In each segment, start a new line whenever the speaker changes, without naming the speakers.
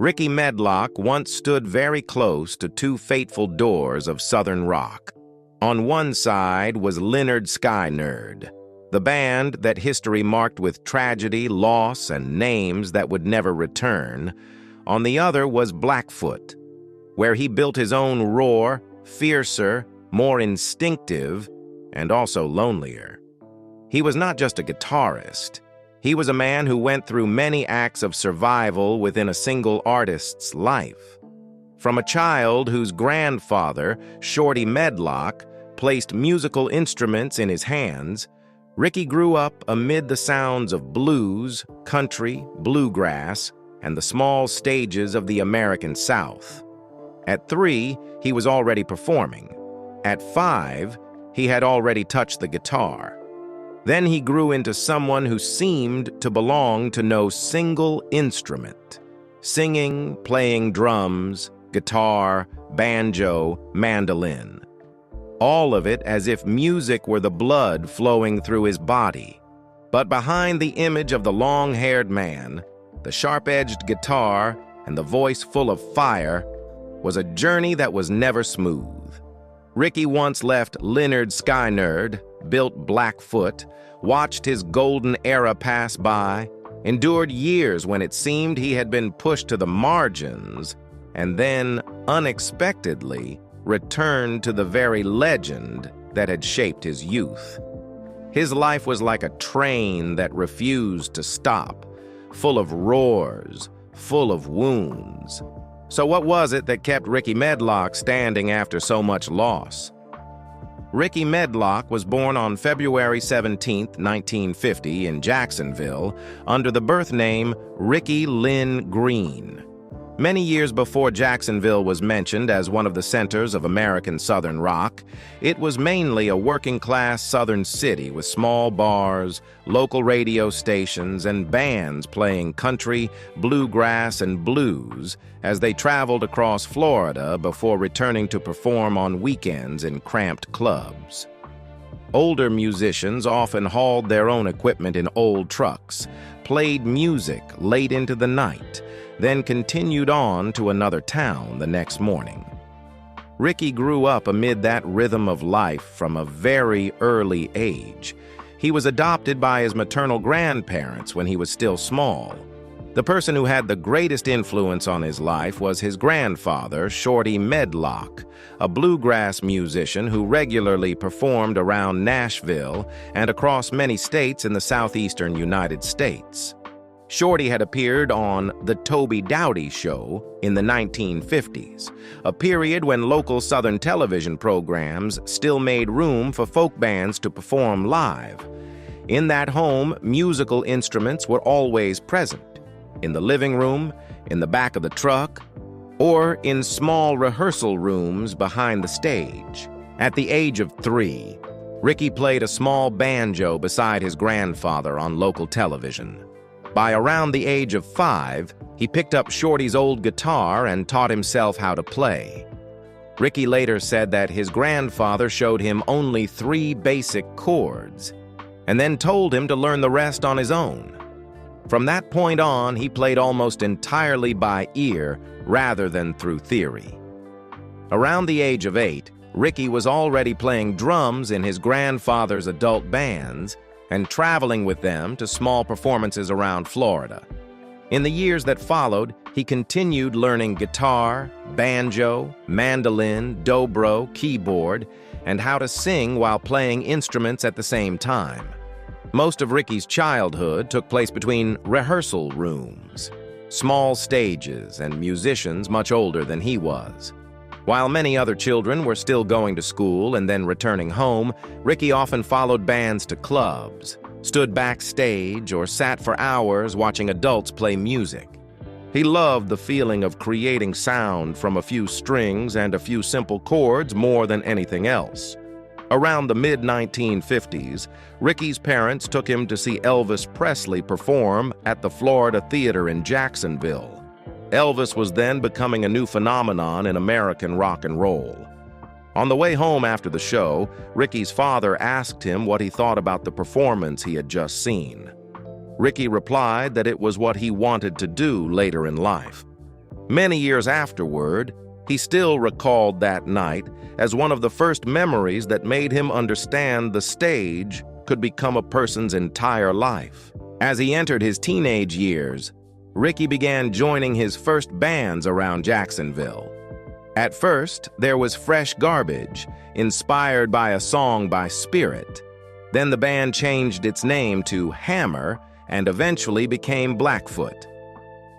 Rickey Medlocke once stood very close to two fateful doors of Southern rock. On one side was Lynyrd Skynyrd, the band that history marked with tragedy, loss, and names that would never return. On the other was Blackfoot, where he built his own roar, fiercer, more instinctive, and also lonelier. He was not just a guitarist. He was a man who went through many acts of survival within a single artist's life. From a child whose grandfather, Rickey Medlocke, placed musical instruments in his hands, Rickey grew up amid the sounds of blues, country, bluegrass, and the small stages of the American South. At 3, he was already performing. At 5, he had already touched the guitar. Then he grew into someone who seemed to belong to no single instrument. Singing, playing drums, guitar, banjo, mandolin. All of it as if music were the blood flowing through his body. But behind the image of the long-haired man, the sharp-edged guitar, and the voice full of fire, was a journey that was never smooth. Rickey once left Lynyrd Skynyrd, built Blackfoot, watched his golden era pass by, endured years when it seemed he had been pushed to the margins, and then, unexpectedly, returned to the very legend that had shaped his youth. His life was like a train that refused to stop, full of roars, full of wounds. So what was it that kept Rickey Medlocke standing after so much loss? Rickey Medlocke was born on February 17, 1950, in Jacksonville, under the birth name Rickey Lynn Green. Many years before Jacksonville was mentioned as one of the centers of American Southern rock, it was mainly a working-class Southern city with small bars, local radio stations, and bands playing country, bluegrass, and blues as they traveled across Florida before returning to perform on weekends in cramped clubs. Older musicians often hauled their own equipment in old trucks, played music late into the night, then continued on to another town the next morning. Rickey grew up amid that rhythm of life from a very early age. He was adopted by his maternal grandparents when he was still small. The person who had the greatest influence on his life was his grandfather, Rickey Medlocke, a bluegrass musician who regularly performed around Nashville and across many states in the southeastern United States. Shorty had appeared on The Toby Dowdy Show in the 1950s, a period when local Southern television programs still made room for folk bands to perform live. In that home, musical instruments were always present, in the living room, in the back of the truck, or in small rehearsal rooms behind the stage. At the age of 3, Rickey played a small banjo beside his grandfather on local television. By around the age of 5, he picked up Shorty's old guitar and taught himself how to play. Rickey later said that his grandfather showed him only 3 basic chords, and then told him to learn the rest on his own. From that point on, he played almost entirely by ear rather than through theory. Around the age of 8, Rickey was already playing drums in his grandfather's adult bands and traveling with them to small performances around Florida. In the years that followed, he continued learning guitar, banjo, mandolin, dobro, keyboard, and how to sing while playing instruments at the same time. Most of Rickey's childhood took place between rehearsal rooms, small stages, and musicians much older than he was. While many other children were still going to school and then returning home, Rickey often followed bands to clubs, stood backstage, or sat for hours watching adults play music. He loved the feeling of creating sound from a few strings and a few simple chords more than anything else. Around the mid-1950s, Rickey's parents took him to see Elvis Presley perform at the Florida Theater in Jacksonville. Elvis was then becoming a new phenomenon in American rock and roll. On the way home after the show, Rickey's father asked him what he thought about the performance he had just seen. Rickey replied that it was what he wanted to do later in life. Many years afterward, he still recalled that night as one of the first memories that made him understand the stage could become a person's entire life. As he entered his teenage years, Rickey began joining his first bands around Jacksonville. At first, there was Fresh Garbage, inspired by a song by Spirit. Then the band changed its name to Hammer and eventually became Blackfoot.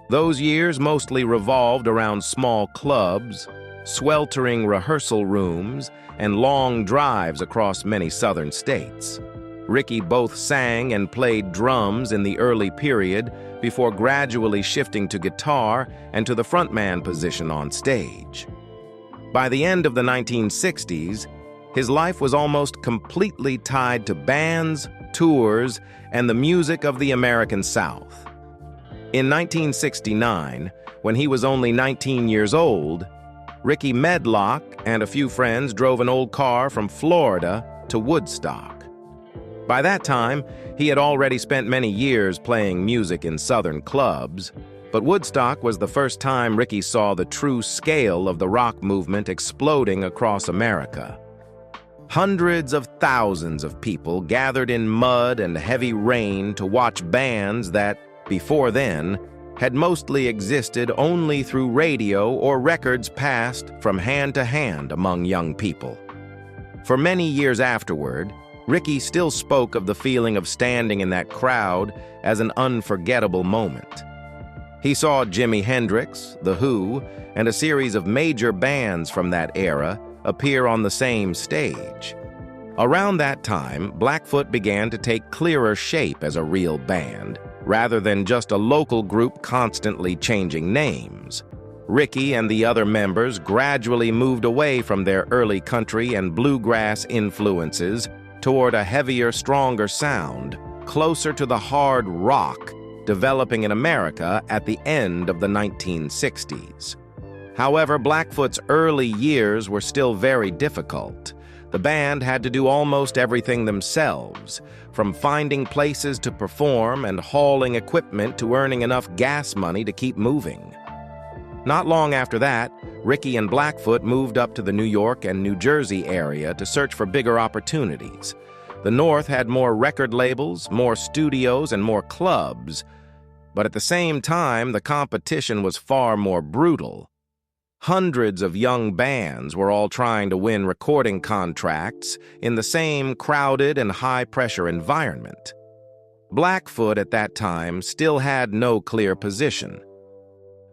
Those years mostly revolved around small clubs, sweltering rehearsal rooms, and long drives across many southern states. Rickey both sang and played drums in the early period before gradually shifting to guitar and to the frontman position on stage. By the end of the 1960s, his life was almost completely tied to bands, tours, and the music of the American South. In 1969, when he was only 19 years old, Rickey Medlocke and a few friends drove an old car from Florida to Woodstock. By that time, he had already spent many years playing music in southern clubs, but Woodstock was the first time Rickey saw the true scale of the rock movement exploding across America. Hundreds of thousands of people gathered in mud and heavy rain to watch bands that, before then, had mostly existed only through radio or records passed from hand to hand among young people. For many years afterward, Rickey still spoke of the feeling of standing in that crowd as an unforgettable moment. He saw Jimi Hendrix, The Who, and a series of major bands from that era appear on the same stage. Around that time, Blackfoot began to take clearer shape as a real band, rather than just a local group constantly changing names. Rickey and the other members gradually moved away from their early country and bluegrass influences toward a heavier, stronger sound, closer to the hard rock developing in America at the end of the 1960s. However, Blackfoot's early years were still very difficult. The band had to do almost everything themselves, from finding places to perform and hauling equipment to earning enough gas money to keep moving. Not long after that, Rickey and Blackfoot moved up to the New York and New Jersey area to search for bigger opportunities. The North had more record labels, more studios, and more clubs. But at the same time, the competition was far more brutal. Hundreds of young bands were all trying to win recording contracts in the same crowded and high-pressure environment. Blackfoot at that time still had no clear position.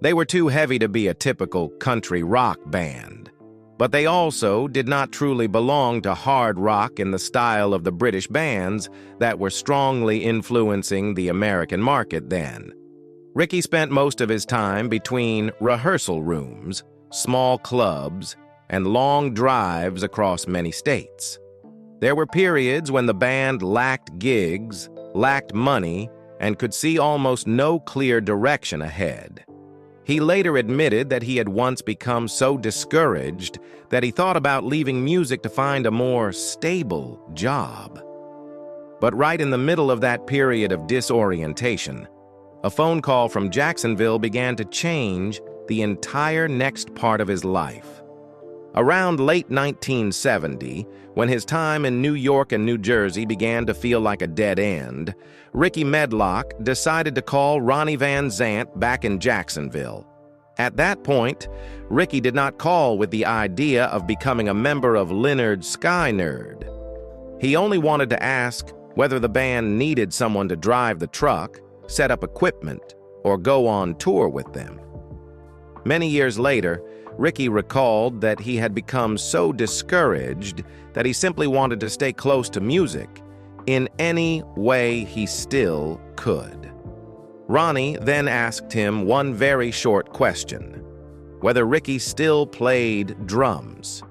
They were too heavy to be a typical country rock band, but they also did not truly belong to hard rock in the style of the British bands that were strongly influencing the American market then. Rickey spent most of his time between rehearsal rooms, small clubs, and long drives across many states. There were periods when the band lacked gigs, lacked money, and could see almost no clear direction ahead. He later admitted that he had once become so discouraged that he thought about leaving music to find a more stable job. But right in the middle of that period of disorientation, a phone call from Jacksonville began to change the entire next part of his life. Around late 1970, when his time in New York and New Jersey began to feel like a dead end, Rickey Medlocke decided to call Ronnie Van Zant back in Jacksonville. At that point, Rickey did not call with the idea of becoming a member of Lynyrd Skynyrd. He only wanted to ask whether the band needed someone to drive the truck, set up equipment, or go on tour with them. Many years later, Rickey recalled that he had become so discouraged that he simply wanted to stay close to music in any way he still could. Ronnie then asked him one very short question: whether Rickey still played drums.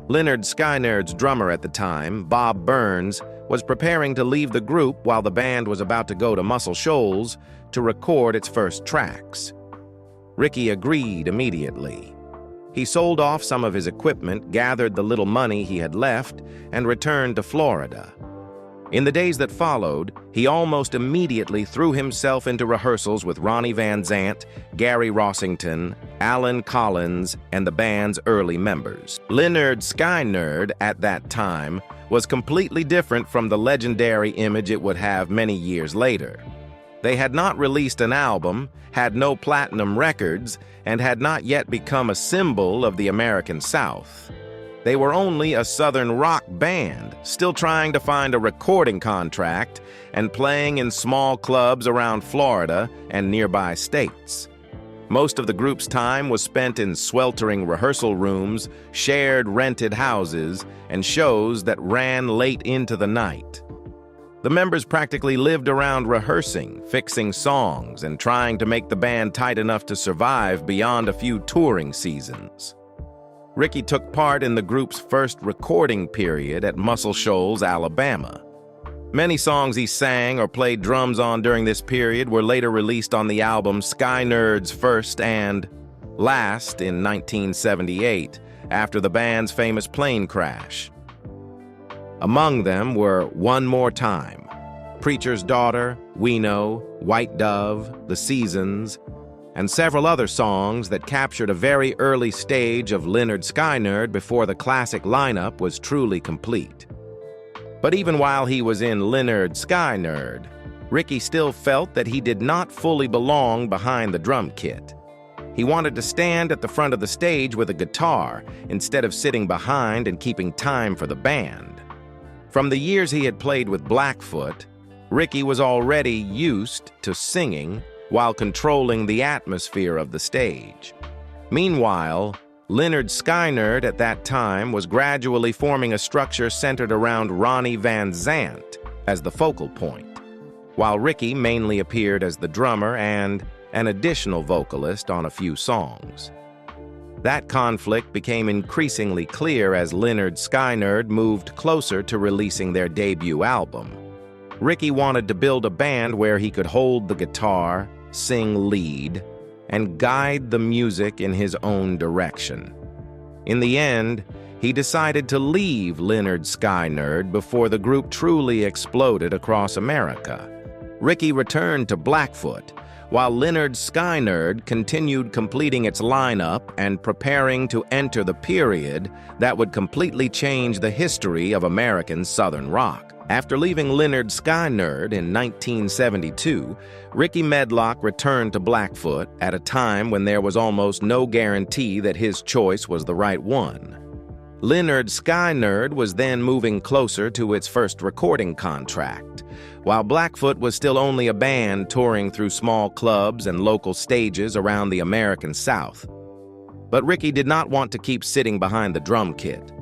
Lynyrd Skynyrd's drummer at the time, Bob Burns, was preparing to leave the group while the band was about to go to Muscle Shoals to record its first tracks. Rickey agreed immediately. He sold off some of his equipment, gathered the little money he had left, and returned to Florida. In the days that followed, he almost immediately threw himself into rehearsals with Ronnie Van Zant, Gary Rossington, Alan Collins, and the band's early members. Lynyrd Skynyrd, at that time, was completely different from the legendary image it would have many years later. They had not released an album, had no platinum records, and had not yet become a symbol of the American South. They were only a Southern rock band, still trying to find a recording contract and playing in small clubs around Florida and nearby states. Most of the group's time was spent in sweltering rehearsal rooms, shared rented houses, and shows that ran late into the night. The members practically lived around rehearsing, fixing songs, and trying to make the band tight enough to survive beyond a few touring seasons. Rickey took part in the group's first recording period at Muscle Shoals, Alabama. Many songs he sang or played drums on during this period were later released on the album Skynyrd's First and Last in 1978, after the band's famous plane crash. Among them were One More Time, Preacher's Daughter, We Know, White Dove, The Seasons, and several other songs that captured a very early stage of Lynyrd Skynyrd before the classic lineup was truly complete. But even while he was in Lynyrd Skynyrd, Rickey still felt that he did not fully belong behind the drum kit. He wanted to stand at the front of the stage with a guitar instead of sitting behind and keeping time for the band. From the years he had played with Blackfoot, Rickey was already used to singing while controlling the atmosphere of the stage. Meanwhile, Lynyrd Skynyrd at that time was gradually forming a structure centered around Ronnie Van Zant as the focal point, while Rickey mainly appeared as the drummer and an additional vocalist on a few songs. That conflict became increasingly clear as Lynyrd Skynyrd moved closer to releasing their debut album. Rickey wanted to build a band where he could hold the guitar, sing lead, and guide the music in his own direction. In the end, he decided to leave Lynyrd Skynyrd before the group truly exploded across America. Rickey returned to Blackfoot, while Lynyrd Skynyrd continued completing its lineup and preparing to enter the period that would completely change the history of American Southern rock. After leaving Lynyrd Skynyrd in 1972, Rickey Medlocke returned to Blackfoot at a time when there was almost no guarantee that his choice was the right one. Lynyrd Skynyrd was then moving closer to its first recording contract, while Blackfoot was still only a band touring through small clubs and local stages around the American South. But Rickey did not want to keep sitting behind the drum kit.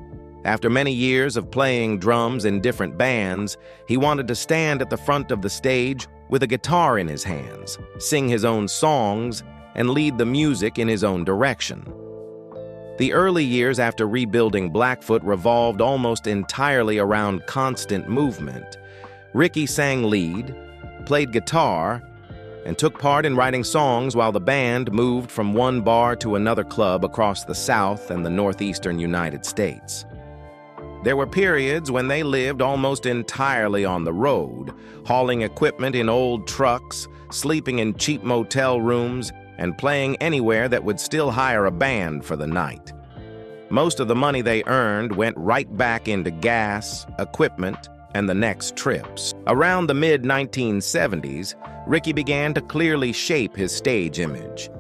After many years of playing drums in different bands, he wanted to stand at the front of the stage with a guitar in his hands, sing his own songs, and lead the music in his own direction. The early years after rebuilding Blackfoot revolved almost entirely around constant movement. Rickey sang lead, played guitar, and took part in writing songs while the band moved from one bar to another club across the South and the northeastern United States. There were periods when they lived almost entirely on the road, hauling equipment in old trucks, sleeping in cheap motel rooms, and playing anywhere that would still hire a band for the night. Most of the money they earned went right back into gas, equipment, and the next trips. Around the mid-1970s, Rickey began to clearly shape his stage image.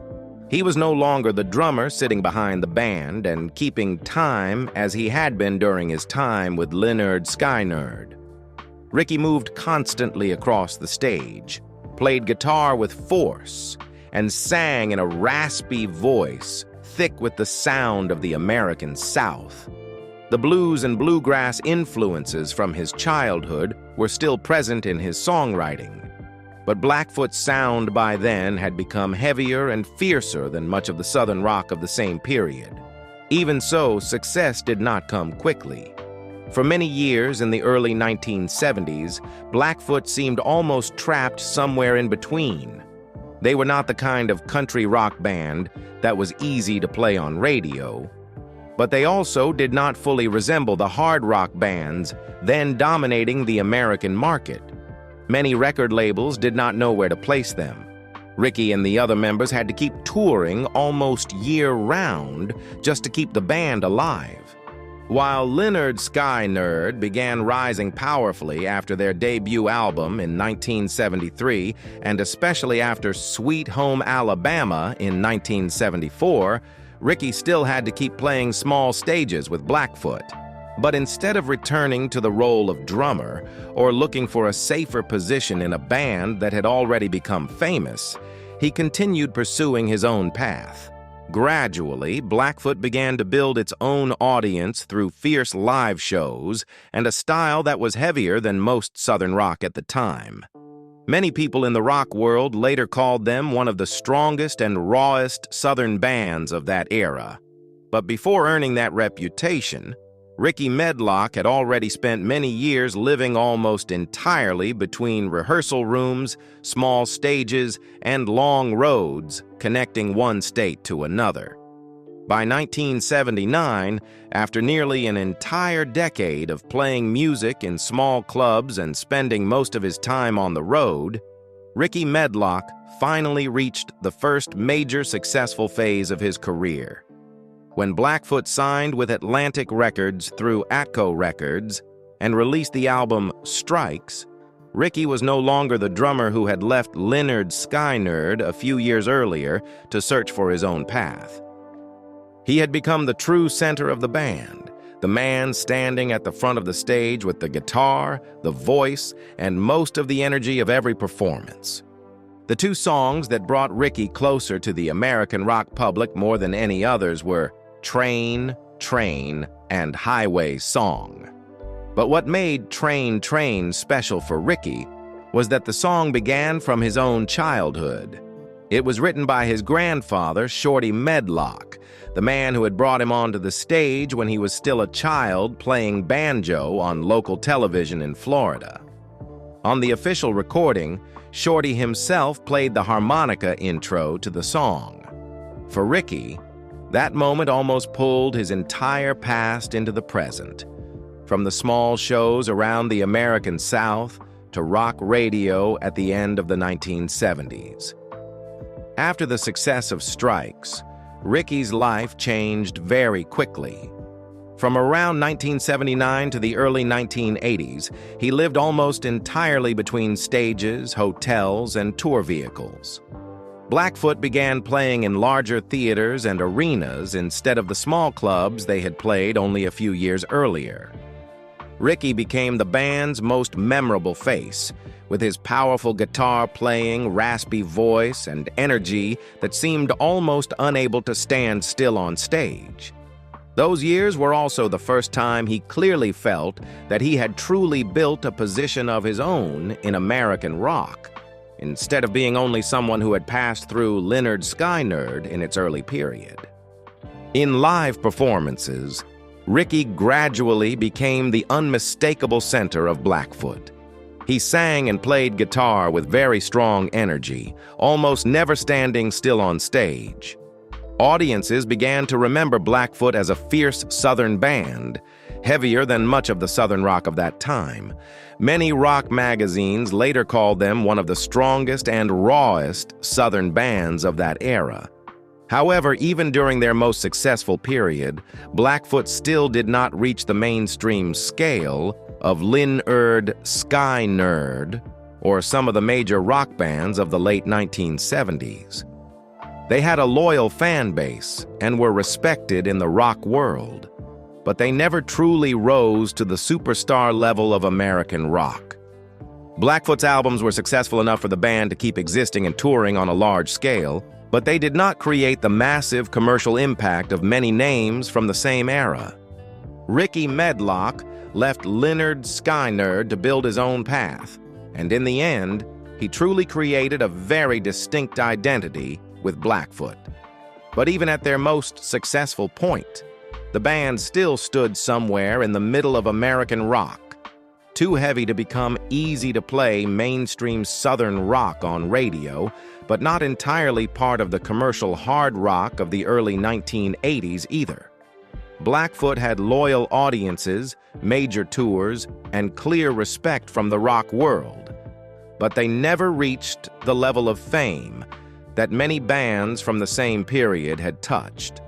He was no longer the drummer sitting behind the band and keeping time as he had been during his time with Lynyrd Skynyrd. Rickey moved constantly across the stage, played guitar with force, and sang in a raspy voice, thick with the sound of the American South. The blues and bluegrass influences from his childhood were still present in his songwriting, but Blackfoot's sound by then had become heavier and fiercer than much of the Southern rock of the same period. Even so, success did not come quickly. For many years in the early 1970s, Blackfoot seemed almost trapped somewhere in between. They were not the kind of country rock band that was easy to play on radio, But they also did not fully resemble the hard rock bands then dominating the American market. Many record labels did not know where to place them. Rickey and the other members had to keep touring almost year-round just to keep the band alive. While Lynyrd Skynyrd began rising powerfully after their debut album in 1973, and especially after Sweet Home Alabama in 1974, Rickey still had to keep playing small stages with Blackfoot. But instead of returning to the role of drummer or looking for a safer position in a band that had already become famous, he continued pursuing his own path. Gradually, Blackfoot began to build its own audience through fierce live shows and a style that was heavier than most Southern rock at the time. Many people in the rock world later called them one of the strongest and rawest Southern bands of that era. But before earning that reputation, Rickey Medlocke had already spent many years living almost entirely between rehearsal rooms, small stages, and long roads connecting one state to another. By 1979, after nearly an entire decade of playing music in small clubs and spending most of his time on the road, Rickey Medlocke finally reached the first major successful phase of his career. When Blackfoot signed with Atlantic Records through Atco Records and released the album Strikes, Rickey was no longer the drummer who had left Lynyrd Skynyrd a few years earlier to search for his own path. He had become the true center of the band, the man standing at the front of the stage with the guitar, the voice, and most of the energy of every performance. The two songs that brought Rickey closer to the American rock public more than any others were Train, Train, and Highway Song. But what made Train, Train special for Rickey was that the song began from his own childhood. It was written by his grandfather, Rickey Medlocke, the man who had brought him onto the stage when he was still a child playing banjo on local television in Florida. On the official recording, Shorty himself played the harmonica intro to the song. For Rickey, that moment almost pulled his entire past into the present. From the small shows around the American South to rock radio at the end of the 1970s. After the success of Strikes, Rickey's life changed very quickly. From around 1979 to the early 1980s, he lived almost entirely between stages, hotels, and tour vehicles. Blackfoot began playing in larger theaters and arenas instead of the small clubs they had played only a few years earlier. Rickey became the band's most memorable face, with his powerful guitar playing, raspy voice, and energy that seemed almost unable to stand still on stage. Those years were also the first time he clearly felt that he had truly built a position of his own in American rock, instead of being only someone who had passed through Lynyrd Skynyrd in its early period. In live performances, Rickey gradually became the unmistakable center of Blackfoot. He sang and played guitar with very strong energy, almost never standing still on stage. Audiences began to remember Blackfoot as a fierce Southern band, heavier than much of the Southern rock of that time. Many rock magazines later called them one of the strongest and rawest Southern bands of that era. However, even during their most successful period, Blackfoot still did not reach the mainstream scale of Lynyrd Skynyrd or some of the major rock bands of the late 1970s. They had a loyal fan base and were respected in the rock world, but they never truly rose to the superstar level of American rock. Blackfoot's albums were successful enough for the band to keep existing and touring on a large scale, but they did not create the massive commercial impact of many names from the same era. Rickey Medlocke left Lynyrd Skynyrd to build his own path, and in the end, he truly created a very distinct identity with Blackfoot. But even at their most successful point, the band still stood somewhere in the middle of American rock, too heavy to become easy-to-play mainstream Southern rock on radio, but not entirely part of the commercial hard rock of the early 1980s either. Blackfoot had loyal audiences, major tours, and clear respect from the rock world, but they never reached the level of fame that many bands from the same period had touched.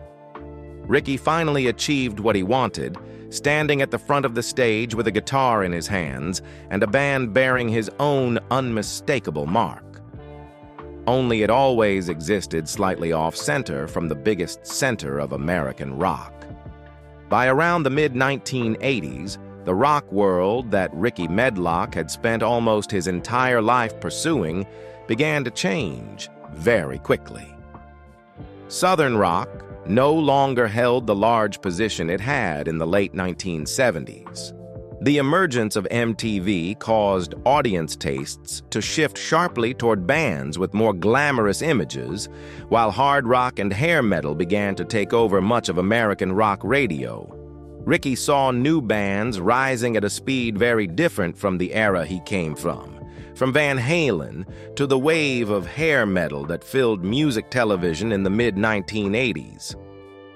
Rickey finally achieved what he wanted, standing at the front of the stage with a guitar in his hands and a band bearing his own unmistakable mark. Only it always existed slightly off-center from the biggest center of American rock. By around the mid-1980s, the rock world that Rickey Medlocke had spent almost his entire life pursuing began to change very quickly. Southern rock no longer held the large position it had in the late 1970s. The emergence of MTV caused audience tastes to shift sharply toward bands with more glamorous images, while hard rock and hair metal began to take over much of American rock radio. Rickey saw new bands rising at a speed very different from the era he came from Van Halen to the wave of hair metal that filled music television in the mid-1980s.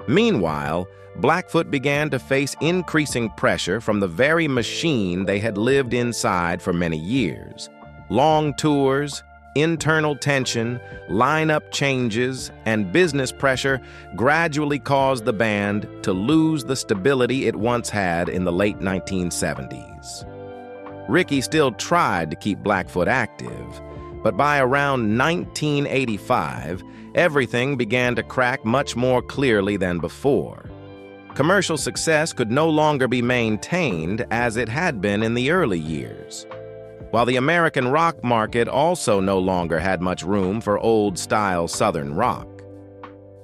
Meanwhile, Blackfoot began to face increasing pressure from the very machine they had lived inside for many years. Long tours, internal tension, lineup changes, and business pressure gradually caused the band to lose the stability it once had in the late 1970s. Rickey still tried to keep Blackfoot active, but by around 1985, everything began to crack much more clearly than before. Commercial success could no longer be maintained as it had been in the early years, while the American rock market also no longer had much room for old-style Southern rock.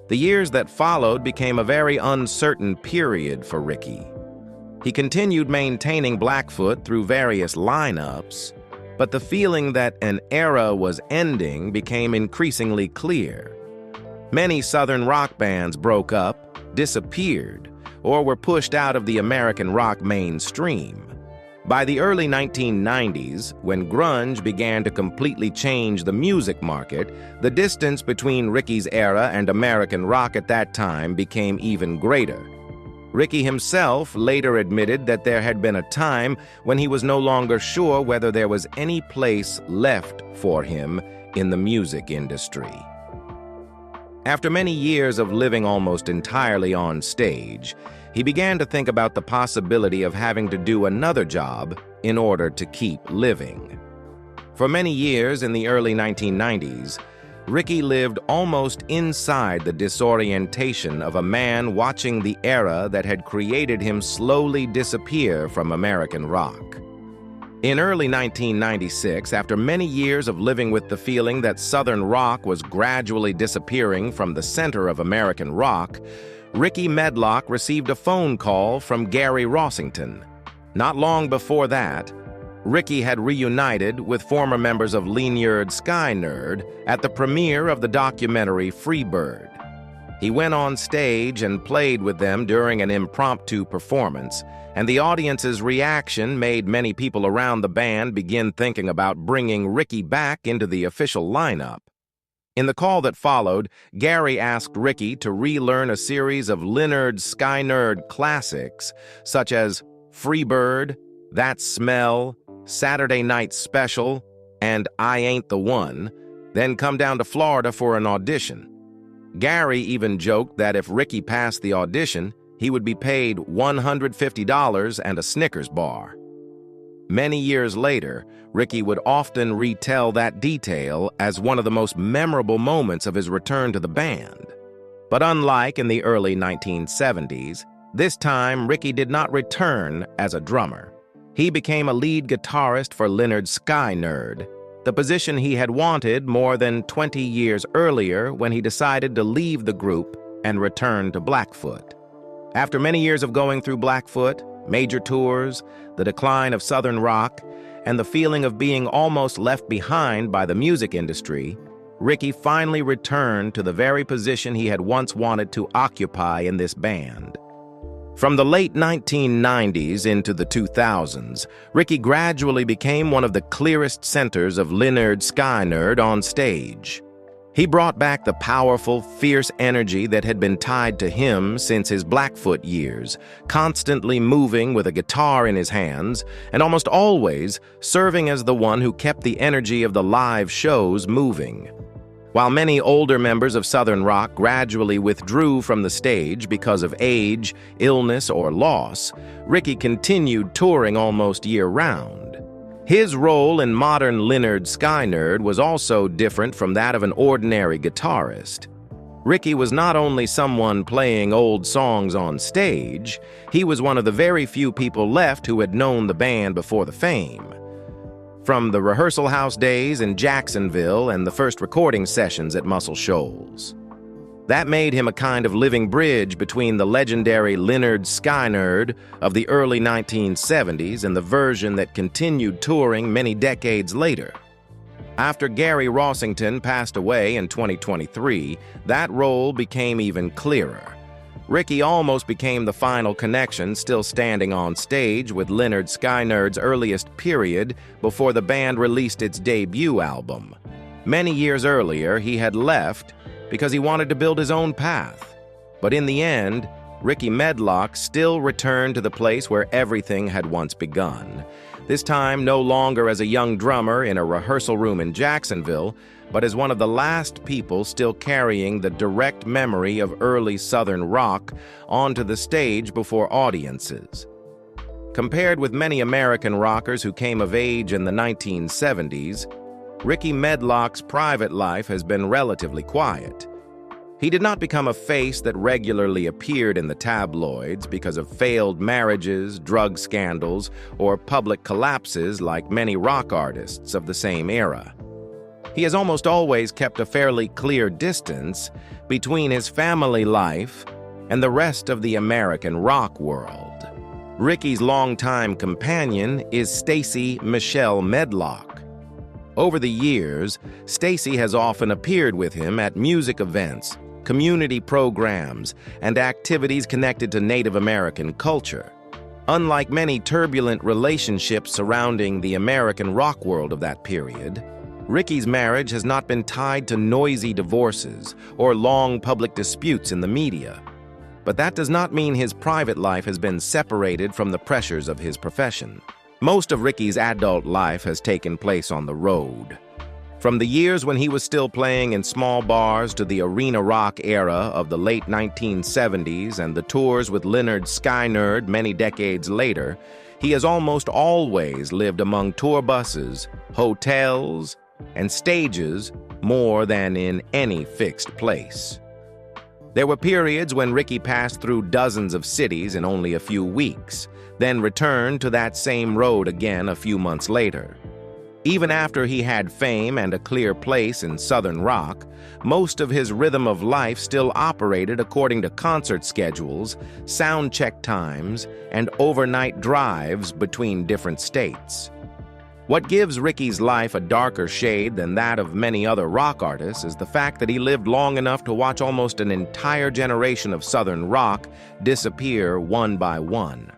The years that followed became a very uncertain period for Rickey. He continued maintaining Blackfoot through various lineups, but the feeling that an era was ending became increasingly clear. Many Southern rock bands broke up, disappeared, or were pushed out of the American rock mainstream. By the early 1990s, when grunge began to completely change the music market, the distance between Rickey's era and American rock at that time became even greater. Rickey himself later admitted that there had been a time when he was no longer sure whether there was any place left for him in the music industry. After many years of living almost entirely on stage, he began to think about the possibility of having to do another job in order to keep living. For many years in the early 1990s, Rickey lived almost inside the disorientation of a man watching the era that had created him slowly disappear from American rock. In early 1996, after many years of living with the feeling that Southern rock was gradually disappearing from the center of American rock, Rickey Medlocke received a phone call from Gary Rossington. Not long before that, Rickey had reunited with former members of Lynyrd Skynyrd at the premiere of the documentary Freebird. He went on stage and played with them during an impromptu performance, and the audience's reaction made many people around the band begin thinking about bringing Rickey back into the official lineup. In the call that followed, Gary asked Rickey to relearn a series of Lynyrd Skynyrd classics, such as Freebird, That Smell, Saturday Night Special, and I Ain't the One, then come down to Florida for an audition. Gary even joked that if Rickey passed the audition, he would be paid $150 and a Snickers bar. Many years later, Rickey would often retell that detail as one of the most memorable moments of his return to the band. But unlike in the early 1970s, this time Rickey did not return as a drummer. He became a lead guitarist for Lynyrd Skynyrd, the position he had wanted more than 20 years earlier when he decided to leave the group and return to Blackfoot. After many years of going through Blackfoot, major tours, the decline of Southern rock, and the feeling of being almost left behind by the music industry, Rickey finally returned to the very position he had once wanted to occupy in this band. From the late 1990s into the 2000s, Rickey gradually became one of the clearest centers of Lynyrd Skynyrd on stage. He brought back the powerful, fierce energy that had been tied to him since his Blackfoot years, constantly moving with a guitar in his hands, and almost always serving as the one who kept the energy of the live shows moving. While many older members of Southern rock gradually withdrew from the stage because of age, illness, or loss, Rickey continued touring almost year-round. His role in modern Lynyrd Skynyrd was also different from that of an ordinary guitarist. Rickey was not only someone playing old songs on stage, he was one of the very few people left who had known the band before the fame. From the rehearsal house days in Jacksonville and the first recording sessions at Muscle Shoals. That made him a kind of living bridge between the legendary Lynyrd Skynyrd of the early 1970s and the version that continued touring many decades later. After Gary Rossington passed away in 2023, that role became even clearer. Rickey almost became the final connection, still standing on stage with Lynyrd Skynyrd's earliest period before the band released its debut album. Many years earlier, he had left because he wanted to build his own path. But in the end, Rickey Medlocke still returned to the place where everything had once begun. This time no longer as a young drummer in a rehearsal room in Jacksonville, but as one of the last people still carrying the direct memory of early Southern rock onto the stage before audiences. Compared with many American rockers who came of age in the 1970s, Rickey Medlocke's private life has been relatively quiet. He did not become a face that regularly appeared in the tabloids because of failed marriages, drug scandals, or public collapses like many rock artists of the same era. He has almost always kept a fairly clear distance between his family life and the rest of the American rock world. Rickey's longtime companion is Stacy Michelle Medlocke. Over the years, Stacy has often appeared with him at music events, community programs, and activities connected to Native American culture. Unlike many turbulent relationships surrounding the American rock world of that period, Rickey's marriage has not been tied to noisy divorces or long public disputes in the media. But that does not mean his private life has been separated from the pressures of his profession. Most of Rickey's adult life has taken place on the road. From the years when he was still playing in small bars to the arena rock era of the late 1970s and the tours with Lynyrd Skynyrd many decades later, he has almost always lived among tour buses, hotels, and stages more than in any fixed place. There were periods when Rickey passed through dozens of cities in only a few weeks, then returned to that same road again a few months later. Even after he had fame and a clear place in Southern rock, most of his rhythm of life still operated according to concert schedules, sound check times, and overnight drives between different states. What gives Rickey's life a darker shade than that of many other rock artists is the fact that he lived long enough to watch almost an entire generation of Southern rock disappear one by one.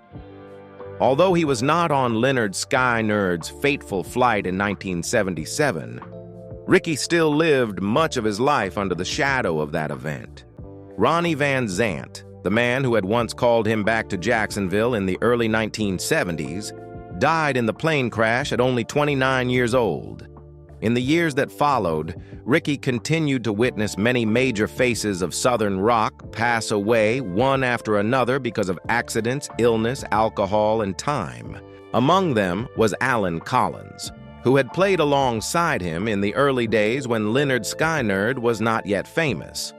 Although he was not on Lynyrd Skynyrd's fateful flight in 1977, Rickey still lived much of his life under the shadow of that event. Ronnie Van Zant, the man who had once called him back to Jacksonville in the early 1970s, died in the plane crash at only 29 years old. In the years that followed, Rickey continued to witness many major faces of Southern rock pass away one after another because of accidents, illness, alcohol, and time. Among them was Allen Collins, who had played alongside him in the early days when Lynyrd Skynyrd was not yet famous.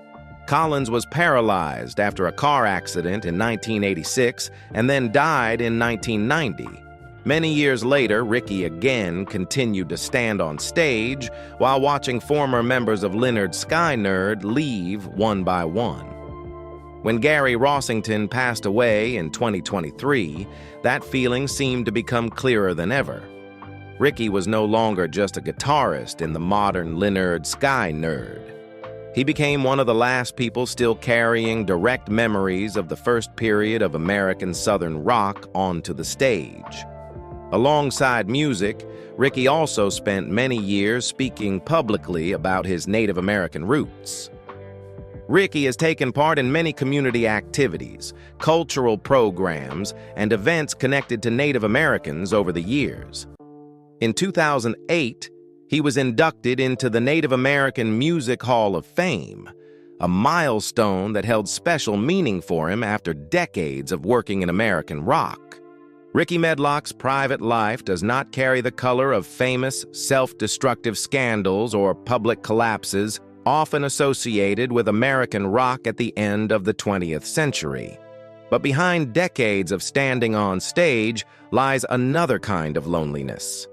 Collins was paralyzed after a car accident in 1986 and then died in 1990. Many years later, Rickey again continued to stand on stage while watching former members of Lynyrd Skynyrd leave one by one. When Gary Rossington passed away in 2023, that feeling seemed to become clearer than ever. Rickey was no longer just a guitarist in the modern Lynyrd Skynyrd. He became one of the last people still carrying direct memories of the first period of American Southern rock onto the stage. Alongside music, Rickey also spent many years speaking publicly about his Native American roots. Rickey has taken part in many community activities, cultural programs, and events connected to Native Americans over the years. In 2008, he was inducted into the Native American Music Hall of Fame, a milestone that held special meaning for him after decades of working in American rock. Rickey Medlocke's private life does not carry the color of famous, self-destructive scandals or public collapses often associated with American rock at the end of the 20th century. But behind decades of standing on stage lies another kind of loneliness.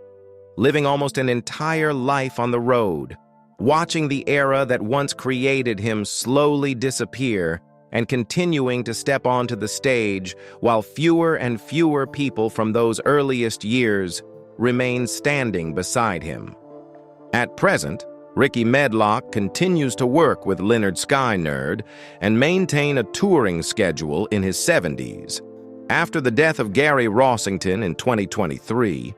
Living almost an entire life on the road, watching the era that once created him slowly disappear, and continuing to step onto the stage while fewer and fewer people from those earliest years remain standing beside him. At present, Rickey Medlocke continues to work with Lynyrd Skynyrd and maintain a touring schedule in his 70s. After the death of Gary Rossington in 2023,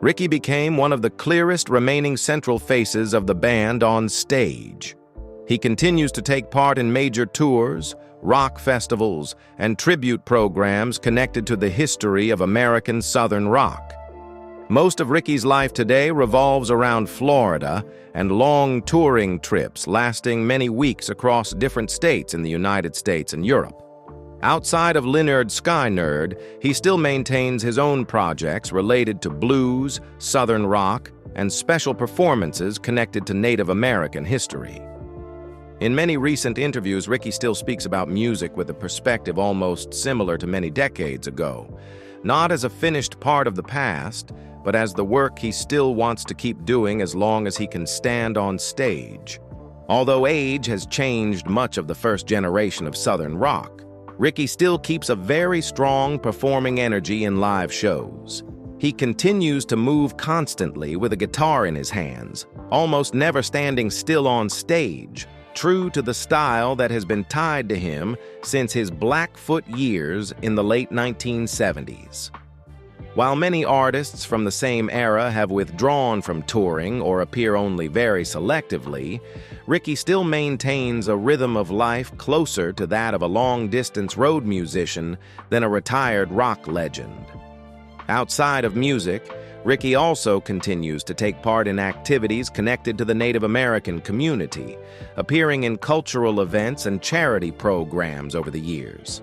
Rickey became one of the clearest remaining central faces of the band on stage. He continues to take part in major tours, rock festivals, and tribute programs connected to the history of American Southern rock. Most of Rickey's life today revolves around Florida and long touring trips lasting many weeks across different states in the United States and Europe. Outside of Lynyrd Skynyrd, he still maintains his own projects related to blues, Southern rock, and special performances connected to Native American history. In many recent interviews, Rickey still speaks about music with a perspective almost similar to many decades ago, not as a finished part of the past, but as the work he still wants to keep doing as long as he can stand on stage. Although age has changed much of the first generation of Southern rock, Rickey still keeps a very strong performing energy in live shows. He continues to move constantly with a guitar in his hands, almost never standing still on stage, true to the style that has been tied to him since his Blackfoot years in the late 1970s. While many artists from the same era have withdrawn from touring or appear only very selectively, Rickey still maintains a rhythm of life closer to that of a long-distance road musician than a retired rock legend. Outside of music, Rickey also continues to take part in activities connected to the Native American community, appearing in cultural events and charity programs over the years.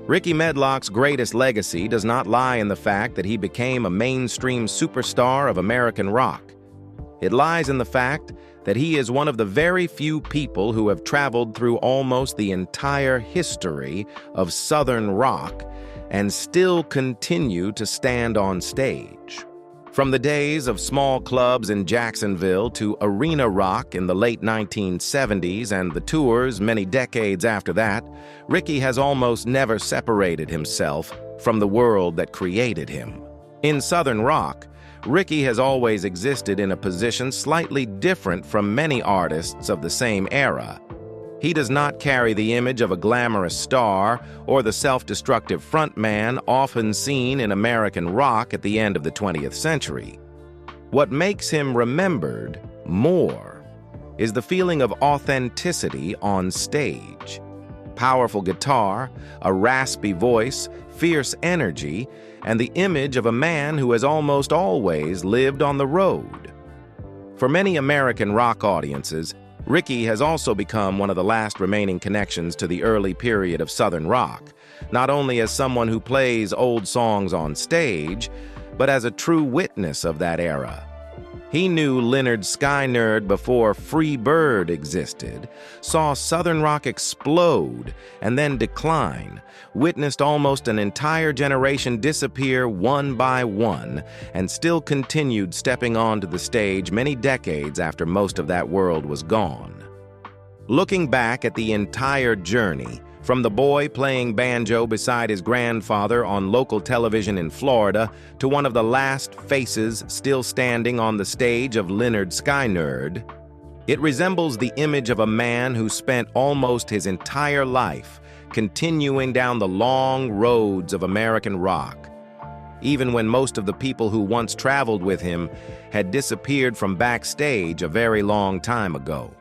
Rickey Medlocke's greatest legacy does not lie in the fact that he became a mainstream superstar of American rock. It lies in the fact that he is one of the very few people who have traveled through almost the entire history of Southern rock and still continue to stand on stage. From the days of small clubs in Jacksonville to arena rock in the late 1970s and the tours many decades after that, Rickey has almost never separated himself from the world that created him. In Southern rock, Rickey has always existed in a position slightly different from many artists of the same era. He does not carry the image of a glamorous star or the self-destructive frontman often seen in American rock at the end of the 20th century. What makes him remembered more is the feeling of authenticity on stage. Powerful guitar, a raspy voice, fierce energy, and the image of a man who has almost always lived on the road. For many American rock audiences, Rickey has also become one of the last remaining connections to the early period of Southern rock, not only as someone who plays old songs on stage, but as a true witness of that era. He knew Lynyrd Skynyrd before Free Bird existed, saw Southern rock explode and then decline, witnessed almost an entire generation disappear one by one, and still continued stepping onto the stage many decades after most of that world was gone. Looking back at the entire journey, from the boy playing banjo beside his grandfather on local television in Florida to one of the last faces still standing on the stage of Lynyrd Skynyrd, it resembles the image of a man who spent almost his entire life continuing down the long roads of American rock. even when most of the people who once traveled with him had disappeared from backstage a very long time ago.